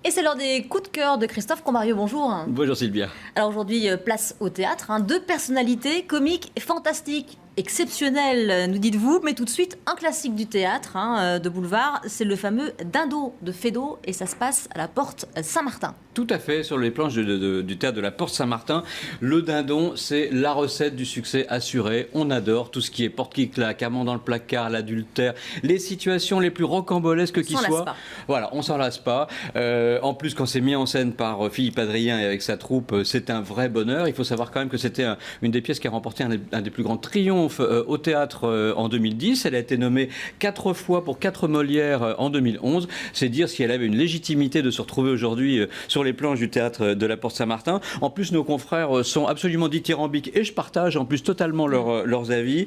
Et c'est l'heure des coups de cœur de Christophe Combarieux, bonjour. Bonjour Sylvia. Alors aujourd'hui, place au théâtre, deux personnalités comiques fantastiques, exceptionnelles, nous dites-vous, mais tout de suite un classique du théâtre de boulevard, c'est le fameux Dindon de Feydeau et ça se passe à la Porte Saint-Martin. Tout à fait, sur les planches du théâtre de la Porte Saint-Martin, le dindon, c'est la recette du succès assuré. On adore tout ce qui est porte qui claque, amant dans le placard, l'adultère, les situations les plus rocambolesques qui soient. Voilà, on s'en lasse pas. En plus, quand c'est mis en scène par Philippe Adrien et avec sa troupe, c'est un vrai bonheur. Il faut savoir quand même que c'était une des pièces qui a remporté un des plus grands triomphes au théâtre en 2010. Elle a été nommée 4 fois pour 4 Molières en 2011. C'est dire si elle avait une légitimité de se retrouver aujourd'hui sur les planches du théâtre de la Porte Saint-Martin. En plus, nos confrères sont absolument dithyrambiques et je partage en plus totalement leurs avis.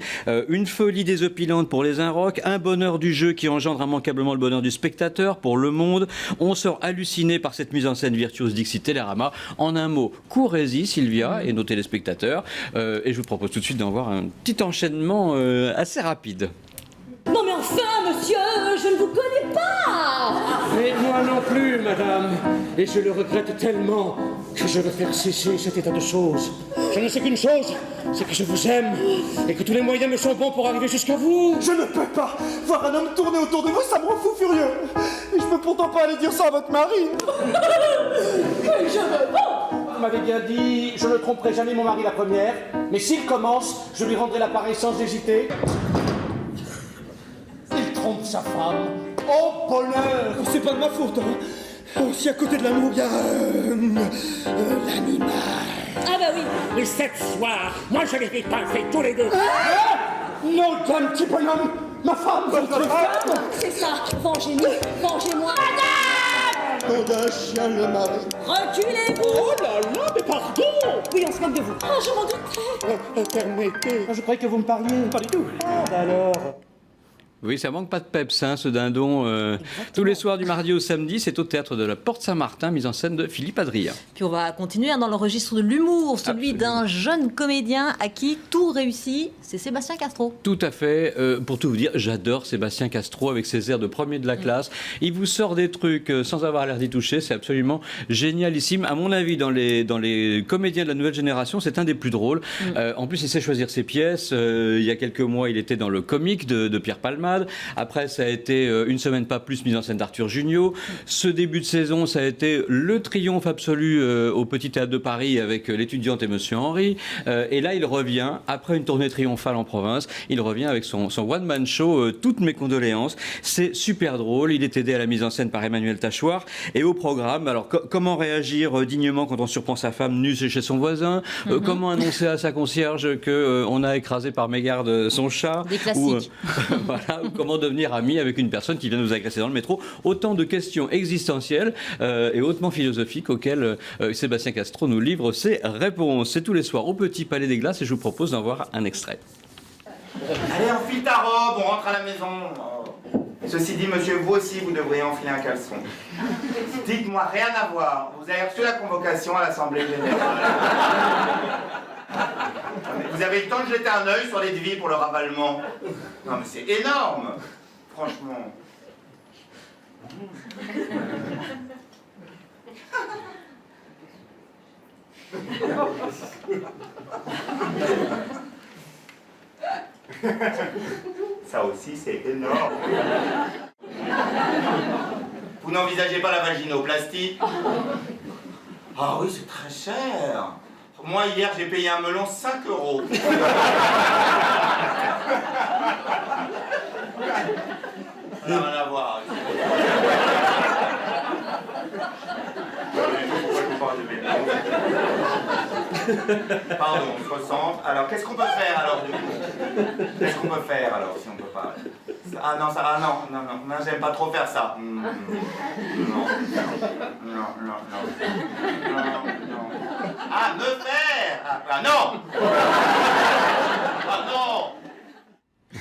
Une folie désopilante pour les Inrocks, un bonheur du jeu qui engendre immanquablement le bonheur du spectateur pour Le Monde. On sort halluciné par cette mise en scène virtuose d'Ixi Télérama. En un mot, courez-y Sylvia et nos téléspectateurs. Et je vous propose tout de suite d'en voir un petit enchaînement assez rapide. Non mais enfin, monsieur, je ne vous connais pas. Mais moi non plus, madame. Et je le regrette tellement que je veux faire cesser cet état de choses. Je ne sais qu'une chose, c'est que je vous aime et que tous les moyens me sont bons pour arriver jusqu'à vous. Je ne peux pas voir un homme tourner autour de vous, ça me rend fou furieux. Et je peux pourtant pas aller dire ça à votre mari. Mais je veux pas. Vous m'avez bien dit, je ne tromperai jamais mon mari la première, mais s'il commence, je lui rendrai l'appareil sans hésiter. Il trompe sa femme. Oh bonheur! C'est pas de ma faute, hein. Si à côté de l'amour, il y a l'animal. Ah bah oui. Et cette soir, moi je les ai pas fait tous les deux. Non, d'un petit bonhomme, ma femme, votre femme. C'est ça. Vengez-nous. Vengez-moi. Nom d'un chien, le mari. Reculez-vous. Oh là là, mais pardon! Oui, on se moque de vous. Oh, je m'en doutais. Permettez. Je croyais que vous me parliez. Pas du tout. Alors. Oui, ça manque pas de peps, ce dindon. Tous les soirs du mardi au samedi, c'est au théâtre de la Porte Saint-Martin, mise en scène de Philippe Adrien. Puis on va continuer dans le registre de l'humour, celui d'un jeune comédien à qui tout réussit, c'est Sébastien Castro. Tout à fait. Pour tout vous dire, j'adore Sébastien Castro avec ses airs de premier de la classe. Il vous sort des trucs sans avoir l'air d'y toucher, c'est absolument génialissime. À mon avis, dans les comédiens de la nouvelle génération, c'est un des plus drôles. En plus, il sait choisir ses pièces. Il y a quelques mois, il était dans le comique de Pierre Palmade. Après, ça a été Une semaine pas plus, mise en scène d'Arthur Jugnot. Ce début de saison, ça a été le triomphe absolu au Petit Théâtre de Paris avec L'étudiante et Monsieur Henry. Et là, il revient, après une tournée triomphale en province, il revient avec son one-man show, Toutes mes condoléances. C'est super drôle. Il est aidé à la mise en scène par Emmanuel Tachoir. Et au programme, alors comment réagir dignement quand on surprend sa femme nue chez son voisin, comment annoncer à sa concierge qu'on a écrasé par mégarde son chat. Des classiques. Voilà. Comment devenir ami avec une personne qui vient nous agresser dans le métro. Autant de questions existentielles et hautement philosophiques auxquelles Sébastien Castro nous livre ses réponses. C'est tous les soirs au Petit Palais des Glaces et je vous propose d'en voir un extrait. Allez, enfile ta robe, on rentre à la maison. Oh. Ceci dit, monsieur, vous aussi, vous devriez enfiler un caleçon. Dites-moi, rien à voir. Vous avez reçu la convocation à l'Assemblée générale. Vous avez eu le temps de jeter un œil sur les devis pour le ravalement. Non mais c'est énorme. Franchement. Ça aussi c'est énorme. Vous n'envisagez pas la vaginoplastie? Ah oui, c'est très cher. Moi, hier, j'ai payé un melon 5 €. Ça n'a rien à voir. Pardon, on se ressent. Alors, qu'est-ce qu'on peut faire, alors, du coup? Qu'est-ce qu'on peut faire, alors, si on peut pas? Ah non, ça, non, j'aime pas trop faire ça. Non. Ah, me faire! Ah non! Ah non!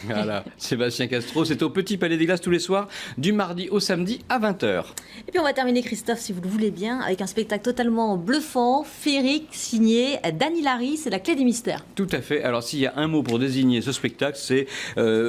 Voilà, Sébastien Castro, c'est au Petit Palais des Glaces tous les soirs, du mardi au samedi à 20h. Et puis on va terminer, Christophe, si vous le voulez bien, avec un spectacle totalement bluffant, féerique, signé Dany Larry, c'est la clé des mystères. Tout à fait. Alors s'il y a un mot pour désigner ce spectacle, c'est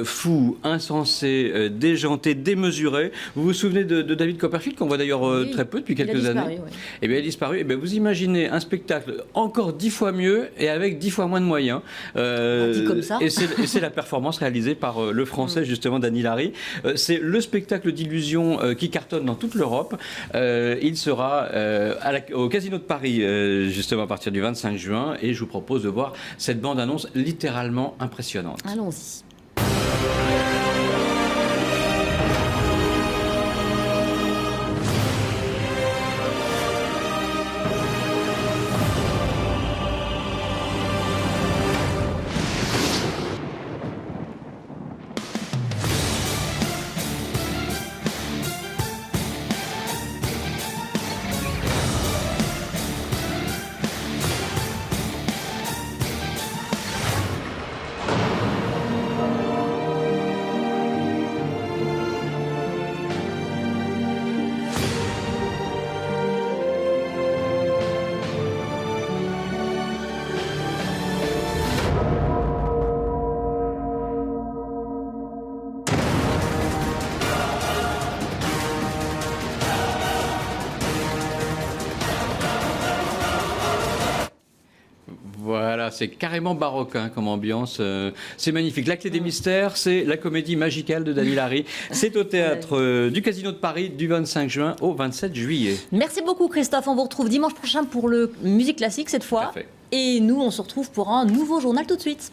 fou, insensé, déjanté, démesuré. Vous vous souvenez de David Copperfield, qu'on voit d'ailleurs Oui, très peu depuis quelques il a disparu, années. oui. Eh bien, il a disparu. Eh bien, vous imaginez un spectacle encore 10 fois mieux et avec 10 fois moins de moyens. Dit comme ça. Et c'est la performance réalisée par le français, justement, Dany Larry. C'est le spectacle d'illusion qui cartonne dans toute l'Europe. Il sera au Casino de Paris, justement, à partir du 25 juin. Et je vous propose de voir cette bande-annonce littéralement impressionnante. Allons-y. Voilà, c'est carrément baroque comme ambiance. C'est magnifique. La clé des mystères, c'est la comédie magicale de Dany Larry. C'est au théâtre du Casino de Paris du 25 juin au 27 juillet. Merci beaucoup, Christophe. On vous retrouve dimanche prochain pour le Musique Classique cette fois. Parfait. Et nous, on se retrouve pour un nouveau journal tout de suite.